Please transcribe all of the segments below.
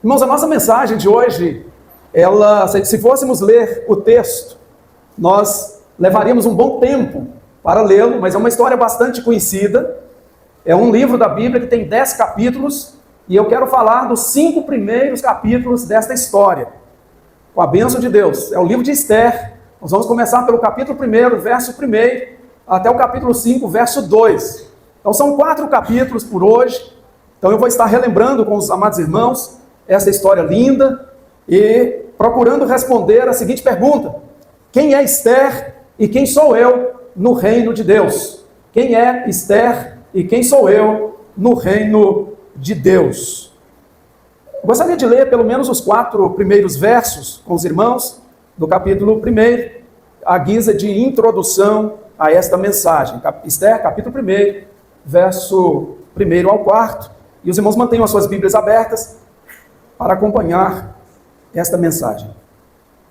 Irmãos, a nossa mensagem de hoje, se fôssemos ler o texto, nós levaríamos um bom tempo para lê-lo, mas é uma história bastante conhecida. É um livro da Bíblia que tem 10 capítulos, e eu quero falar dos 5 primeiros capítulos desta história, com a bênção de Deus. É o livro de Esther. Nós vamos começar pelo capítulo 1, verso 1, até o capítulo 5, verso 2. Então são 4 capítulos por hoje. Então eu vou estar relembrando com os amados irmãos essa história linda e procurando responder a seguinte pergunta: quem é Esther e quem sou eu no reino de Deus? Quem é Esther e quem sou eu no reino de Deus? Eu gostaria de ler pelo menos os 4 primeiros versos com os irmãos do capítulo 1, à guisa de introdução a esta mensagem. Esther, capítulo 1, verso 1 ao 4. E os irmãos mantenham as suas Bíblias abertas para acompanhar esta mensagem.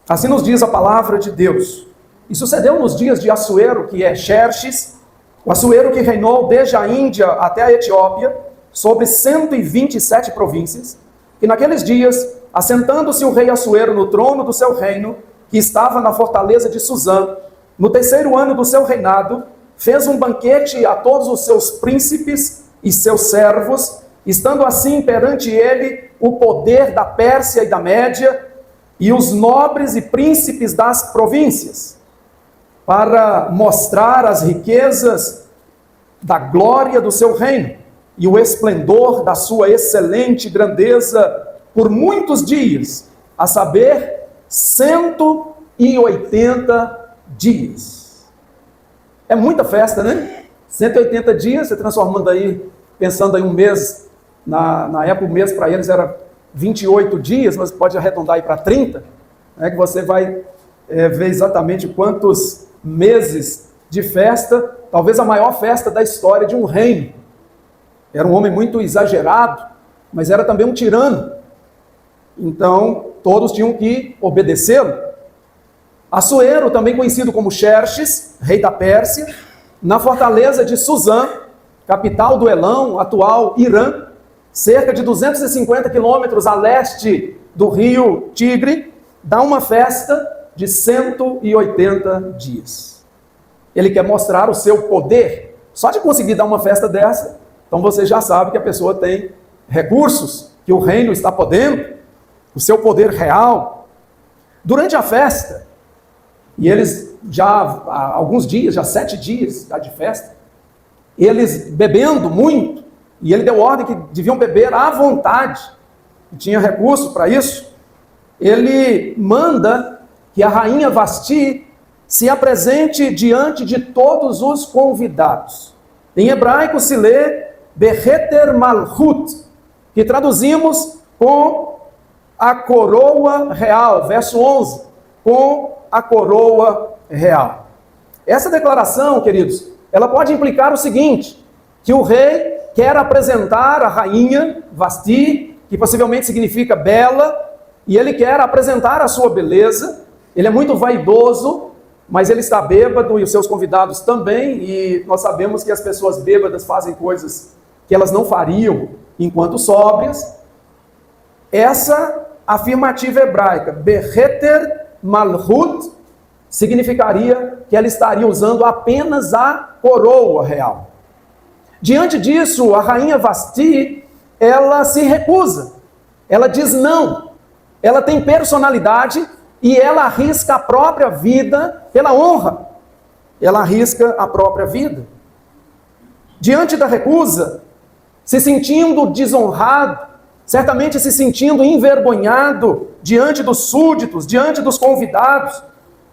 Assim nos diz a palavra de Deus. E sucedeu nos dias de Assuero, que é Xerxes, o Assuero que reinou desde a Índia até a Etiópia, sobre 127 províncias, e naqueles dias, assentando-se o rei Assuero no trono do seu reino, que estava na fortaleza de Suzã, no 3º ano do seu reinado, fez um banquete a todos os seus príncipes e seus servos, estando assim perante ele o poder da Pérsia e da Média, e os nobres e príncipes das províncias, para mostrar as riquezas da glória do seu reino, e o esplendor da sua excelente grandeza por muitos dias, a saber, 180 dias. É muita festa, né? 180 dias, você transformando aí, pensando aí um mês, na época o mês para eles era 28 dias, mas pode arredondar aí para 30, né, que você vai ver exatamente quantos meses de festa, talvez a maior festa da história de um reino. Era um homem muito exagerado, mas era também um tirano. Então, todos tinham que obedecê-lo. Assuero, também conhecido como Xerxes, rei da Pérsia, na fortaleza de Suzã, capital do Elão, atual Irã, cerca de 250 quilômetros a leste do rio Tigre, dá uma festa de 180 dias. Ele quer mostrar o seu poder. Só de conseguir dar uma festa dessa, então você já sabe que a pessoa tem recursos, que o reino está podendo, o seu poder real. Durante a festa, e eles já há alguns dias, já 7 dias de festa, eles bebendo muito, e ele deu ordem que deviam beber à vontade, e tinha recurso para isso. Ele manda que a rainha Vasti se apresente diante de todos os convidados. Em hebraico se lê Beheter Malchut, que traduzimos com a coroa real, verso 11, com a coroa real. Essa declaração, queridos, ela pode implicar o seguinte, que o rei quer apresentar a rainha Vasti, que possivelmente significa bela, e ele quer apresentar a sua beleza. Ele é muito vaidoso, mas ele está bêbado e os seus convidados também, e nós sabemos que as pessoas bêbadas fazem coisas que elas não fariam enquanto sóbrias. Essa afirmativa hebraica, Beheter Malchut, significaria que ela estaria usando apenas a coroa real. Diante disso, a rainha Vasti, ela se recusa, ela diz não, ela tem personalidade e ela arrisca a própria vida pela honra, ela arrisca a própria vida. Diante da recusa, se sentindo desonrado, certamente se sentindo envergonhado diante dos súditos, diante dos convidados,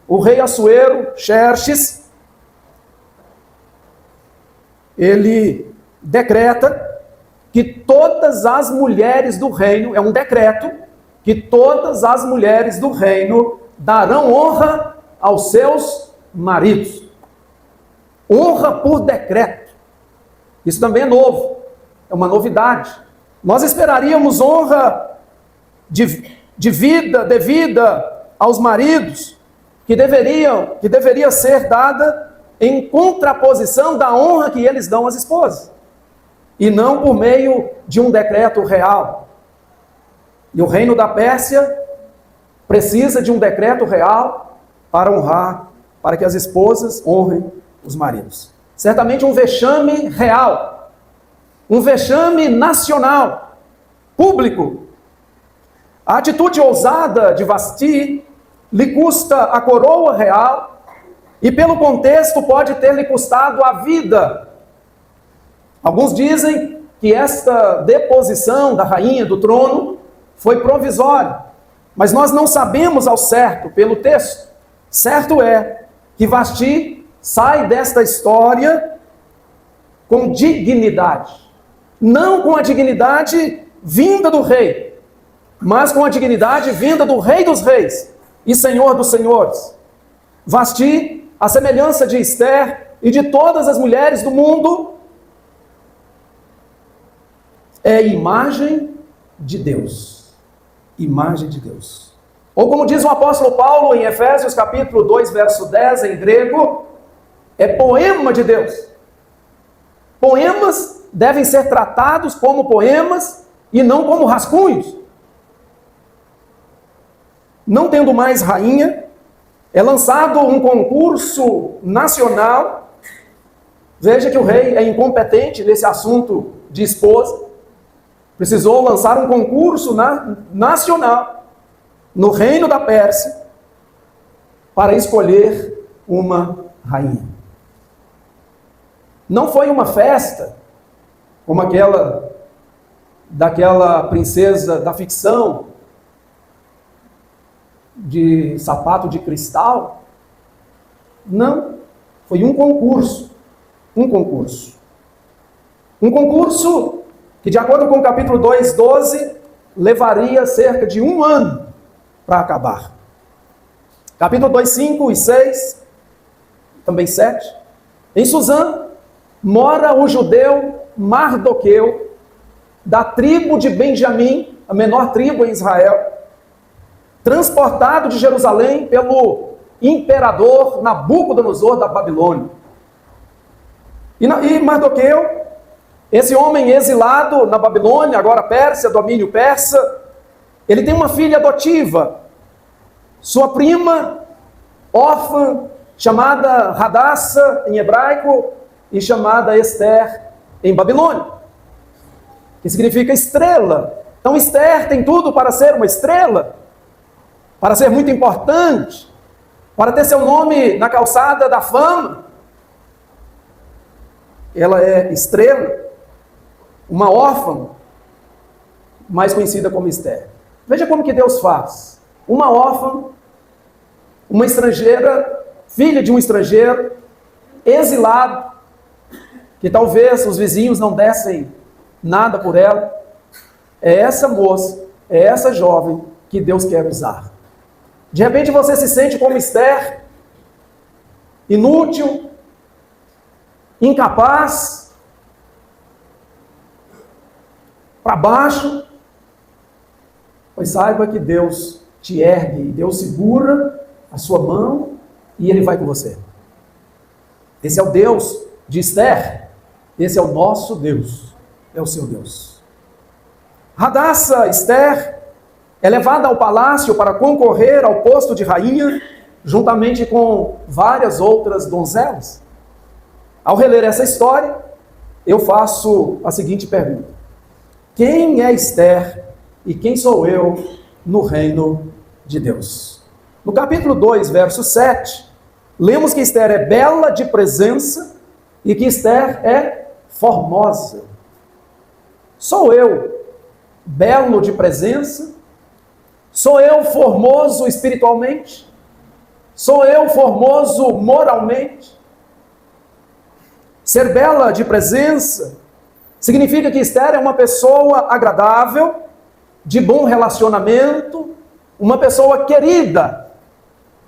o rei Assuero, Xerxes, ele decreta que todas as mulheres do reino, é um decreto, que todas as mulheres do reino darão honra aos seus maridos. Honra por decreto. Isso também é novo, é uma novidade. Nós esperaríamos honra de vida devida aos maridos, que deveria ser dada em contraposição da honra que eles dão às esposas, e não por meio de um decreto real. E o reino da Pérsia precisa de um decreto real para honrar, para que as esposas honrem os maridos. Certamente um vexame real, um vexame nacional, público. A atitude ousada de Vasti lhe custa a coroa real e, pelo contexto, pode ter lhe custado a vida. Alguns dizem que esta deposição da rainha do trono foi provisória, mas nós não sabemos ao certo pelo texto. Certo é que Vasti sai desta história com dignidade, não com a dignidade vinda do rei, mas com a dignidade vinda do Rei dos Reis e Senhor dos Senhores. Vasti, a semelhança de Esther e de todas as mulheres do mundo, é imagem de Deus. Imagem de Deus. Ou como diz o apóstolo Paulo em Efésios capítulo 2, verso 10, em grego, é poema de Deus. Poemas devem ser tratados como poemas e não como rascunhos. Não tendo mais rainha, é lançado um concurso nacional. Veja que o rei é incompetente nesse assunto de esposa. Precisou lançar um concurso nacional no reino da Pérsia para escolher uma rainha. Não foi uma festa como daquela princesa da ficção de sapato de cristal. Não, foi um concurso. Um concurso que, de acordo com o capítulo 2:12, levaria cerca de 1 ano para acabar. Capítulo 2:5 e 6, também 7. Em Suzã mora o judeu Mardoqueu, da tribo de Benjamim, a menor tribo em Israel, transportado de Jerusalém pelo imperador Nabucodonosor da Babilônia. E Mardoqueu, esse homem exilado na Babilônia, agora Pérsia, domínio persa, ele tem uma filha adotiva, sua prima, órfã, chamada Hadassah em hebraico e chamada Esther em Babilônia, que significa estrela. Então Esther tem tudo para ser uma estrela, para ser muito importante, para ter seu nome na calçada da fama. Ela é estrela, uma órfã, mais conhecida como Esther. Veja como que Deus faz. Uma órfã, uma estrangeira, filha de um estrangeiro, exilado, que talvez os vizinhos não dessem nada por ela. É essa moça, é essa jovem que Deus quer usar. De repente você se sente como Esther, inútil, incapaz, para baixo, pois saiba que Deus te ergue, Deus segura a sua mão e Ele vai com você. Esse é o Deus de Esther, esse é o nosso Deus, é o seu Deus. Hadassah, Esther, é levada ao palácio para concorrer ao posto de rainha, juntamente com várias outras donzelas. Ao reler essa história, eu faço a seguinte pergunta: quem é Esther e quem sou eu no reino de Deus? No capítulo 2, verso 7, lemos que Esther é bela de presença e que Esther é formosa. Sou eu belo de presença? Sou eu formoso espiritualmente? Sou eu formoso moralmente? Ser bela de presença significa que Esther é uma pessoa agradável, de bom relacionamento, uma pessoa querida,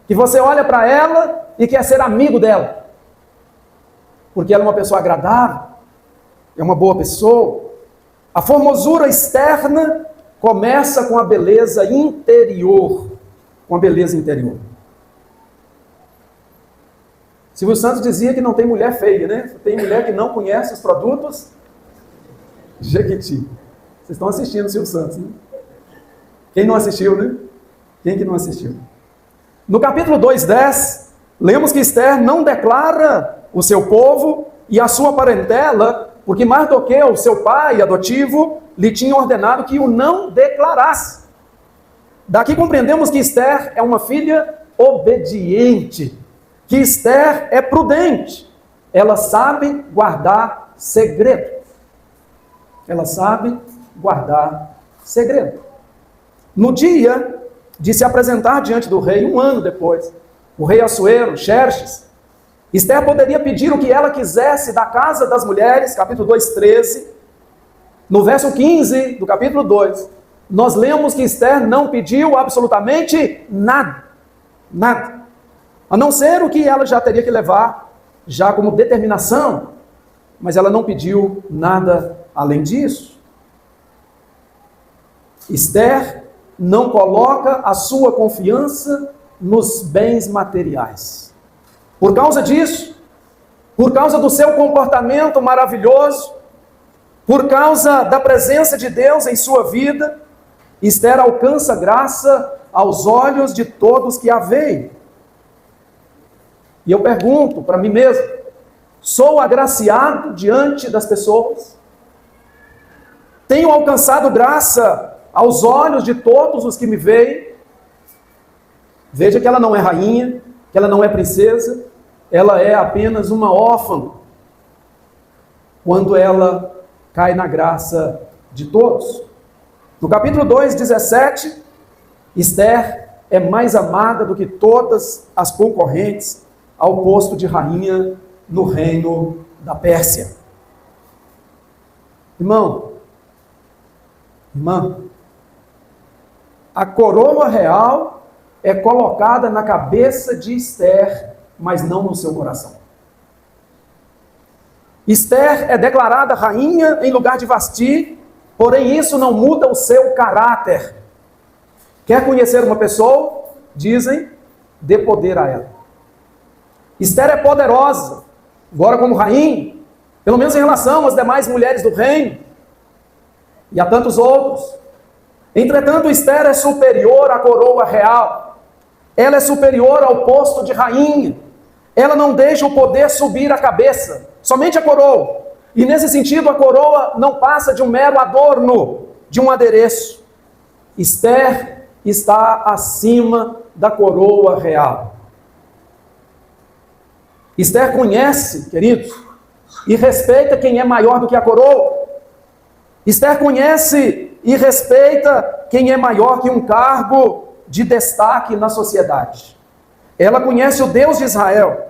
que você olha para ela e quer ser amigo dela, porque ela é uma pessoa agradável, é uma boa pessoa. A formosura externa começa com a beleza interior, com a beleza interior. Silvio Santos dizia que não tem mulher feia, né? Tem mulher que não conhece os produtos Jequiti. Vocês estão assistindo o Silvio Santos, né? Quem não assistiu, né? Quem que não assistiu? No capítulo 2:10, lemos que Esther não declara o seu povo e a sua parentela, porque Mardoqueu, seu pai adotivo, lhe tinha ordenado que o não declarasse. Daqui compreendemos que Esther é uma filha obediente, que Esther é prudente, ela sabe guardar segredo. Ela sabe guardar segredo. No dia de se apresentar diante do rei, um ano depois, o rei Assuero, Xerxes, Esther poderia pedir o que ela quisesse da casa das mulheres, capítulo 2:13. No verso 15 do capítulo 2, nós lemos que Esther não pediu absolutamente nada. Nada. A não ser o que ela já teria que levar, já como determinação. Mas ela não pediu nada além disso. Esther não coloca a sua confiança nos bens materiais. Por causa disso, por causa do seu comportamento maravilhoso, por causa da presença de Deus em sua vida, Esther alcança graça aos olhos de todos que a veem. E eu pergunto para mim mesmo, sou agraciado diante das pessoas? Tenho alcançado graça aos olhos de todos os que me veem? Veja que ela não é rainha, que ela não é princesa, ela é apenas uma órfã, quando ela cai na graça de todos. No capítulo 2:17, Esther é mais amada do que todas as concorrentes ao posto de rainha no reino da Pérsia. Irmão, irmã, a coroa real é colocada na cabeça de Esther, mas não no seu coração. Esther é declarada rainha em lugar de Vasti, porém isso não muda o seu caráter. Quer conhecer uma pessoa? Dizem, dê poder a ela. Esther é poderosa, agora como rainha, pelo menos em relação às demais mulheres do reino, e a tantos outros. Entretanto, Esther é superior à coroa real. Ela é superior ao posto de rainha. Ela não deixa o poder subir a cabeça, somente a coroa. E nesse sentido, a coroa não passa de um mero adorno, de um adereço. Esther está acima da coroa real. Esther conhece, queridos, e respeita quem é maior do que a coroa. Esther conhece e respeita quem é maior que um cargo de destaque na sociedade. Ela conhece o Deus de Israel.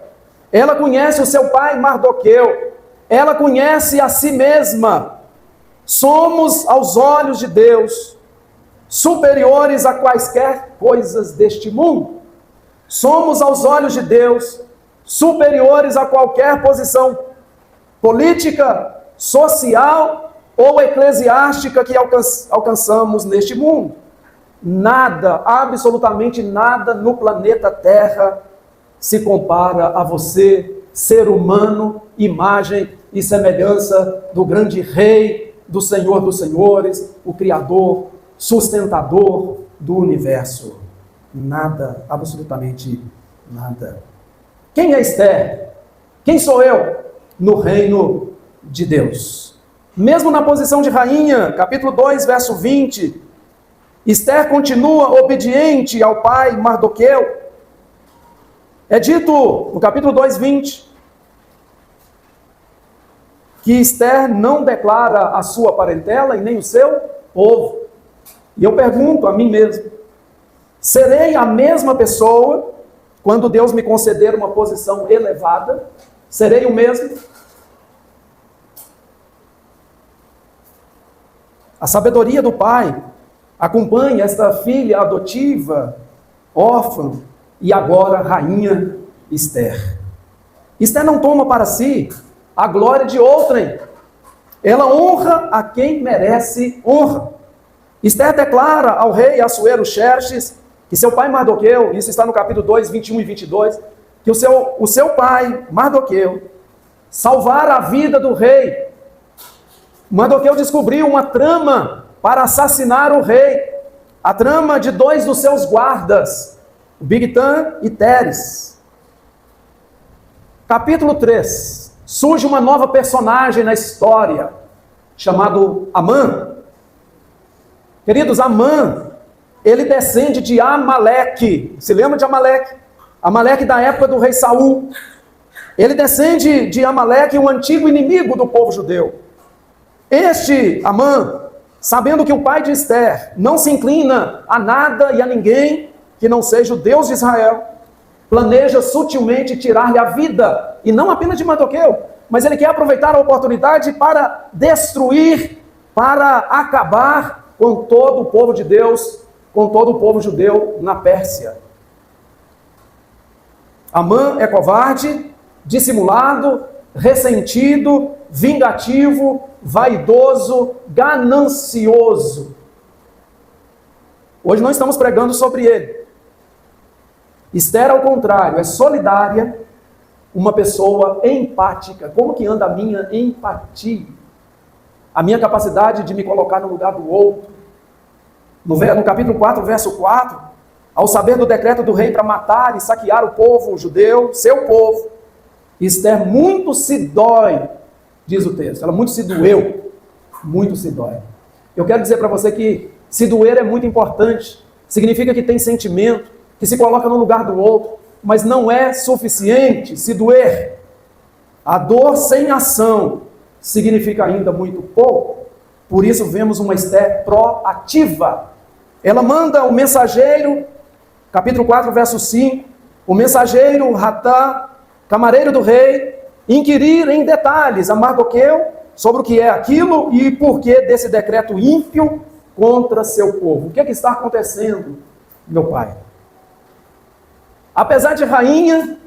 Ela conhece o seu pai Mardoqueu. Ela conhece a si mesma. Somos, aos olhos de Deus, superiores a quaisquer coisas deste mundo. Somos, aos olhos de Deus, superiores a qualquer posição política, social ou eclesiástica que alcançamos neste mundo. Nada, absolutamente nada no planeta Terra se compara a você, ser humano, imagem e semelhança do grande Rei, do Senhor dos Senhores, o Criador, sustentador do universo. Nada, absolutamente nada. Quem é Esther? Quem sou eu no reino de Deus? Mesmo na posição de rainha, capítulo 2, verso 20, Esther continua obediente ao pai Mardoqueu. É dito no capítulo 2, 20, que Esther não declara a sua parentela e nem o seu povo. E eu pergunto a mim mesmo, serei a mesma pessoa quando Deus me conceder uma posição elevada? Serei o mesmo? A sabedoria do pai acompanha esta filha adotiva, órfã, e agora rainha Esther. Esther não toma para si a glória de outrem. Ela honra a quem merece honra. Esther declara ao rei Assuero Xerxes que seu pai Mardoqueu, isso está no capítulo 2, 21 e 22, que o seu pai Mardoqueu salvara a vida do rei. Mardoqueu descobriu uma trama para assassinar o rei. a trama de dois dos seus guardas, Bigtan e Teres. Capítulo 3, surge uma nova personagem na história, chamado Amã. Queridos, Amã, ele descende de Amaleque. Se lembra de Amaleque? Amaleque da época do rei Saul. Ele descende de Amaleque, um antigo inimigo do povo judeu. Este Amã, sabendo que o pai de Esther não se inclina a nada e a ninguém que não seja o Deus de Israel, planeja sutilmente tirar-lhe a vida, e não apenas de Mardoqueu, mas ele quer aproveitar a oportunidade para destruir, para acabar com todo o povo de Deus, com todo o povo judeu na Pérsia. Amã é covarde, dissimulado, ressentido, vingativo, vaidoso, ganancioso. Hoje não estamos pregando sobre ele. Esther, ao contrário, é solidária, uma pessoa empática. Como que anda a minha empatia? A minha capacidade de me colocar no lugar do outro. No capítulo 4, verso 4, ao saber do decreto do rei para matar e saquear o povo judeu, seu povo, Esther muito se dói, diz o texto. Ela muito se doeu, muito se dói. Eu quero dizer para você que se doer é muito importante. Significa que tem sentimento, que se coloca no lugar do outro, mas não é suficiente se doer. A dor sem ação significa ainda muito pouco. Por isso vemos uma Esther proativa. Ela manda o mensageiro, capítulo 4, verso 5, o mensageiro Hatá, camareiro do rei, inquirir em detalhes a Mardoqueu sobre o que é aquilo e por que desse decreto ímpio contra seu povo. O que é que está acontecendo, meu pai? Apesar de rainha,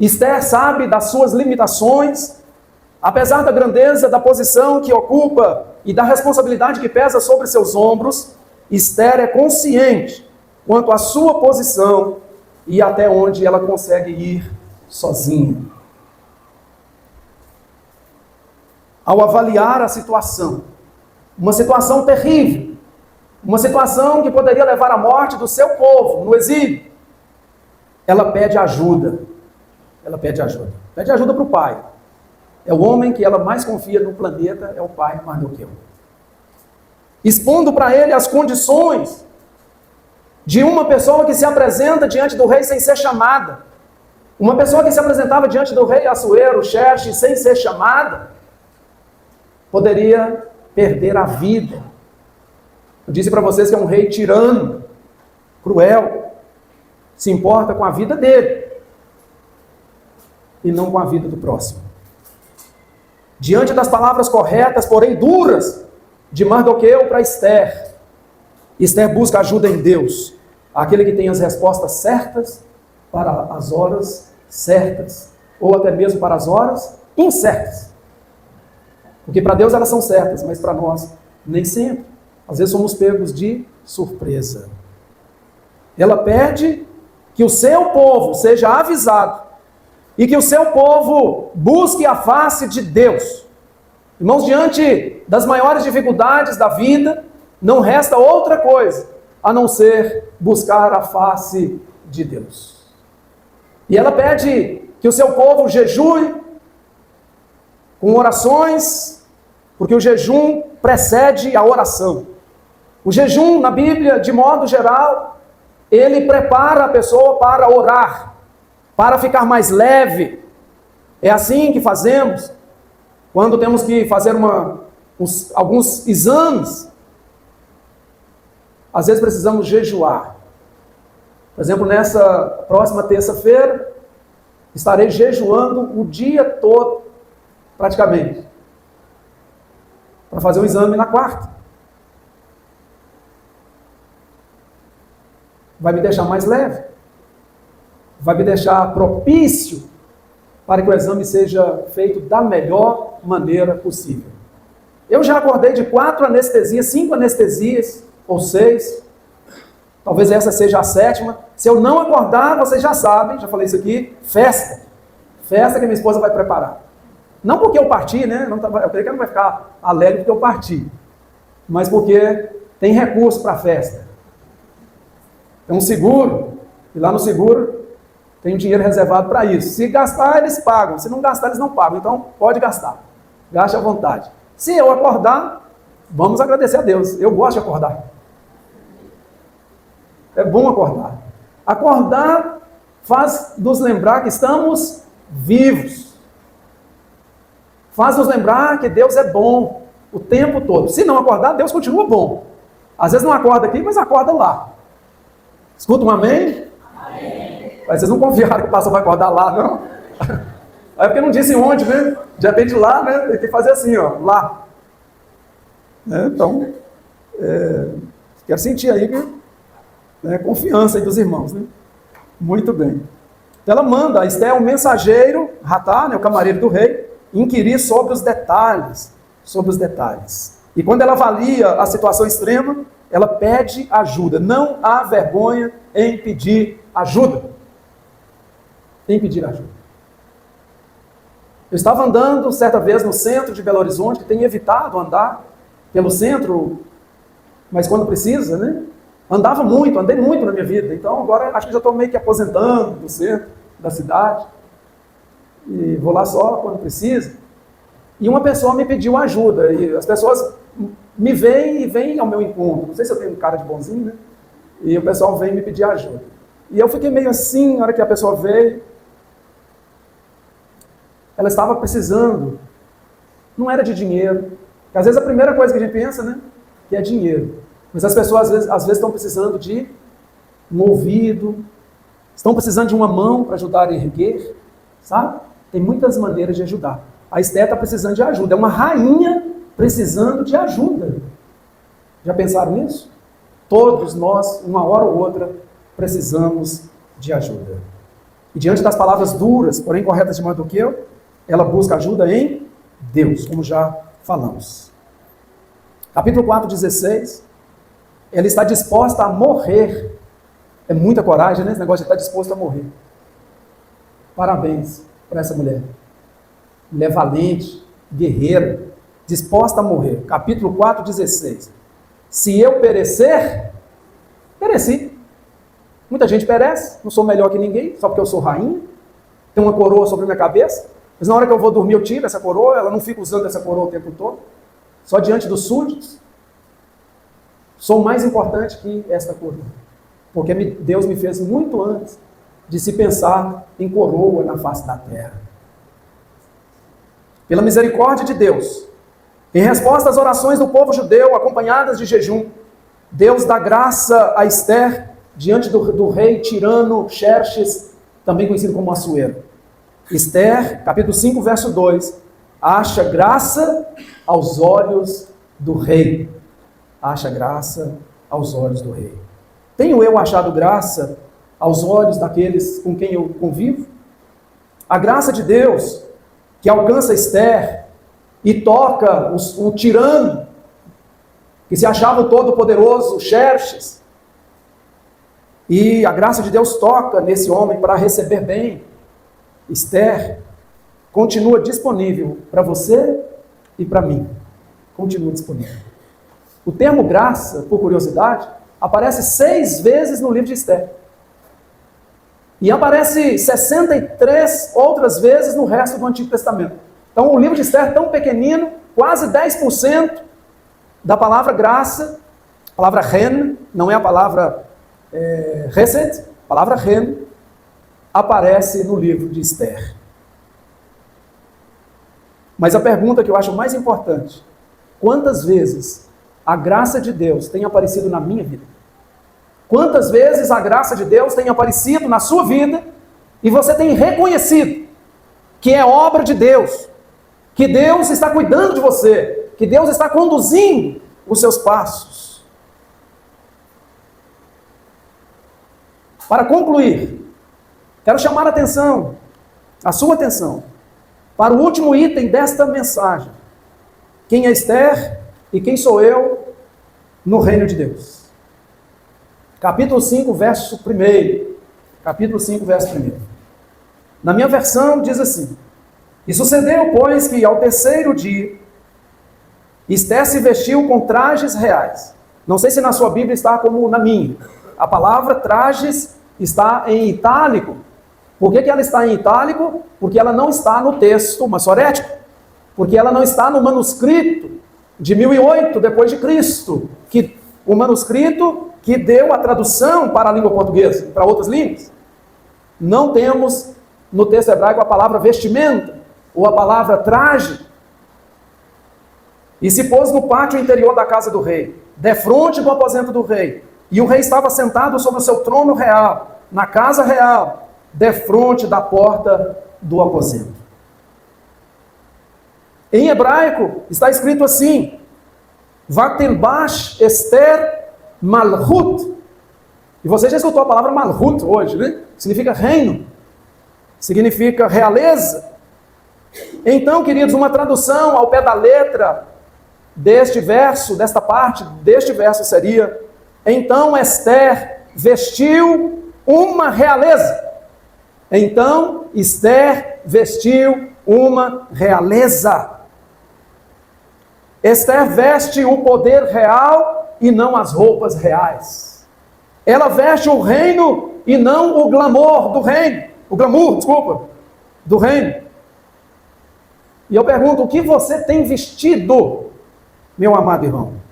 Esther sabe das suas limitações, apesar da grandeza da posição que ocupa e da responsabilidade que pesa sobre seus ombros, Esther é consciente quanto à sua posição e até onde ela consegue ir sozinha. Ao avaliar a situação, uma situação terrível, uma situação que poderia levar à morte do seu povo no exílio, ela pede ajuda. Ela pede ajuda. Pede ajuda para o pai. É o homem que ela mais confia no planeta, é o pai Mardoqueu. Expondo para ele as condições de uma pessoa que se apresenta diante do rei sem ser chamada. Uma pessoa que se apresentava diante do rei Assuero, Xerxes, sem ser chamada, poderia perder a vida. Eu disse para vocês que é um rei tirano, cruel, se importa com a vida dele e não com a vida do próximo. Diante das palavras corretas, porém duras, de Mardoqueu para Esther, Esther busca ajuda em Deus, aquele que tem as respostas certas para as horas certas, ou até mesmo para as horas incertas. Porque para Deus elas são certas, mas para nós nem sempre. Às vezes somos pegos de surpresa. Ela pede que o seu povo seja avisado e que o seu povo busque a face de Deus. Irmãos, diante das maiores dificuldades da vida, não resta outra coisa a não ser buscar a face de Deus. E ela pede que o seu povo jejue com orações, porque o jejum precede a oração. O jejum, na Bíblia, de modo geral, ele prepara a pessoa para orar, para ficar mais leve. É assim que fazemos quando temos que fazer alguns exames. Às vezes precisamos jejuar. Por exemplo, nessa próxima terça-feira, estarei jejuando o dia todo, praticamente, para fazer um exame na quarta. Vai me deixar mais leve, vai me deixar propício para que o exame seja feito da melhor maneira possível. Eu já acordei de 4 anestesias, 5 anestesias, ou 6, talvez essa seja a 7ª. Se eu não acordar, vocês já sabem, já falei isso aqui, festa que a minha esposa vai preparar. Não porque eu parti, né? Eu creio que ela não vai ficar alegre porque eu parti, mas porque tem recurso para a festa. É um seguro, e lá no seguro tem um dinheiro reservado para isso. Se gastar, eles pagam. Se não gastar, eles não pagam. Então, pode gastar. Gaste à vontade. Se eu acordar, vamos agradecer a Deus. Eu gosto de acordar. É bom acordar. Acordar faz nos lembrar que estamos vivos. Faz nos lembrar que Deus é bom o tempo todo. Se não acordar, Deus continua bom. Às vezes não acorda aqui, mas acorda lá. Escuta um amém? Amém. Mas vocês não confiaram que o pastor vai acordar lá, não? É porque não disse onde, né? De repente lá, né? Tem que fazer assim, ó, lá. Então, quero sentir aí confiança aí dos irmãos, né? Muito bem. Então ela manda a Esther, um mensageiro, Ratá, né, o camareiro do rei, inquirir sobre os detalhes. E quando ela avalia a situação extrema, ela pede ajuda. Não há vergonha em pedir ajuda. Eu estava andando certa vez no centro de Belo Horizonte, que tenho evitado andar pelo centro, mas quando precisa, né? Andei muito na minha vida. Então agora acho que já estou meio que aposentando do centro da cidade. E vou lá só quando precisa. E uma pessoa me pediu ajuda. E as pessoas me veem e vêm ao meu encontro. Não sei se eu tenho cara de bonzinho, né? E o pessoal vem me pedir ajuda. E eu fiquei meio assim, na hora que a pessoa veio. Ela estava precisando. Não era de dinheiro. Porque às vezes a primeira coisa que a gente pensa, né? Que é dinheiro. Mas as pessoas às vezes estão precisando de um ouvido. Estão precisando de uma mão para ajudar a erguer. Sabe? Tem muitas maneiras de ajudar. A Esther está precisando de ajuda. É uma rainha precisando de ajuda. Já pensaram nisso? Todos nós, uma hora ou outra, precisamos de ajuda. E diante das palavras duras, porém corretas de Mardoqueu, ela busca ajuda em Deus, como já falamos. Capítulo 4, 16. Ela está disposta a morrer. É muita coragem, né? Esse negócio de estar disposto a morrer. Parabéns para essa mulher. Mulher valente, guerreira, disposta a morrer. Capítulo 4, 16. Se eu perecer, pereci. Muita gente perece, não sou melhor que ninguém, só porque eu sou rainha. Tem uma coroa sobre a minha cabeça. Mas na hora que eu vou dormir, eu tiro essa coroa, ela não fica usando essa coroa o tempo todo. Só diante dos súditos. Sou mais importante que esta coroa. Porque Deus me fez muito antes de se pensar em coroa na face da terra. Pela misericórdia de Deus, em resposta às orações do povo judeu, acompanhadas de jejum, Deus dá graça a Esther diante do rei tirano Xerxes, também conhecido como Assuero. Esther, capítulo 5, verso 2, acha graça aos olhos do rei. Acha graça aos olhos do rei. Tenho eu achado graça aos olhos daqueles com quem eu convivo? A graça de Deus, que alcança Esther e toca o tirano, que se achava o todo-poderoso, Xerxes. E a graça de Deus toca nesse homem para receber bem. Esther continua disponível para você e para mim. Continua disponível. O termo graça, por curiosidade, aparece 6 vezes no livro de Esther. E aparece 63 outras vezes no resto do Antigo Testamento. Então o livro de Esther é tão pequenino, quase 10% da palavra graça, a palavra ren, não é a palavra chesed, a palavra ren, aparece no livro de Esther. Mas a pergunta que eu acho mais importante, quantas vezes a graça de Deus tem aparecido na minha vida? Quantas vezes a graça de Deus tem aparecido na sua vida e você tem reconhecido que é obra de Deus, que Deus está cuidando de você, que Deus está conduzindo os seus passos? Para concluir, quero chamar a sua atenção, para o último item desta mensagem. Quem é Esther e quem sou eu no reino de Deus? Capítulo 5, verso 1. Capítulo 5, verso 1. Na minha versão diz assim: E sucedeu, pois, que ao terceiro dia, Esther se vestiu com trajes reais. Não sei se na sua Bíblia está como na minha. A palavra trajes está em itálico. Por que ela está em itálico? Porque ela não está no texto maçorético. Porque ela não está no manuscrito de 1008 depois de Cristo, que o manuscrito que deu a tradução para a língua portuguesa, para outras línguas. Não temos no texto hebraico a palavra vestimenta, ou a palavra traje. E se pôs no pátio interior da casa do rei, defronte do aposento do rei, e o rei estava sentado sobre o seu trono real, na casa real, defronte da porta do aposento. Em hebraico está escrito assim: Vatilbash Esther Malhut. E você já escutou a palavra Malhut hoje, né? Significa reino, significa realeza. Então, queridos, uma tradução ao pé da letra deste verso, desta parte deste verso seria: então Esther vestiu uma realeza. Então Esther vestiu uma realeza. Esther veste o poder real e não as roupas reais. Ela veste o reino e não o glamour do reino. O glamour, desculpa, do reino. E eu pergunto, o que você tem vestido, meu amado irmão?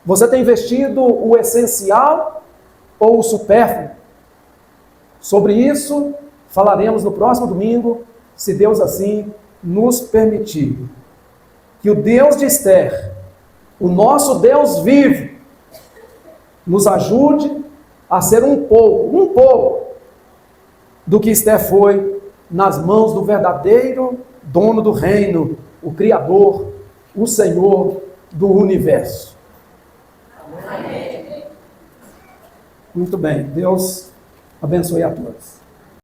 Você tem vestido o essencial ou o supérfluo? Sobre isso falaremos no próximo domingo, se Deus assim nos permitir. Que o Deus de Esther, o nosso Deus vivo, nos ajude a ser um pouco do que Esther foi nas mãos do verdadeiro dono do reino, o Criador, o Senhor do universo. Amém. Muito bem, Deus abençoe a todos.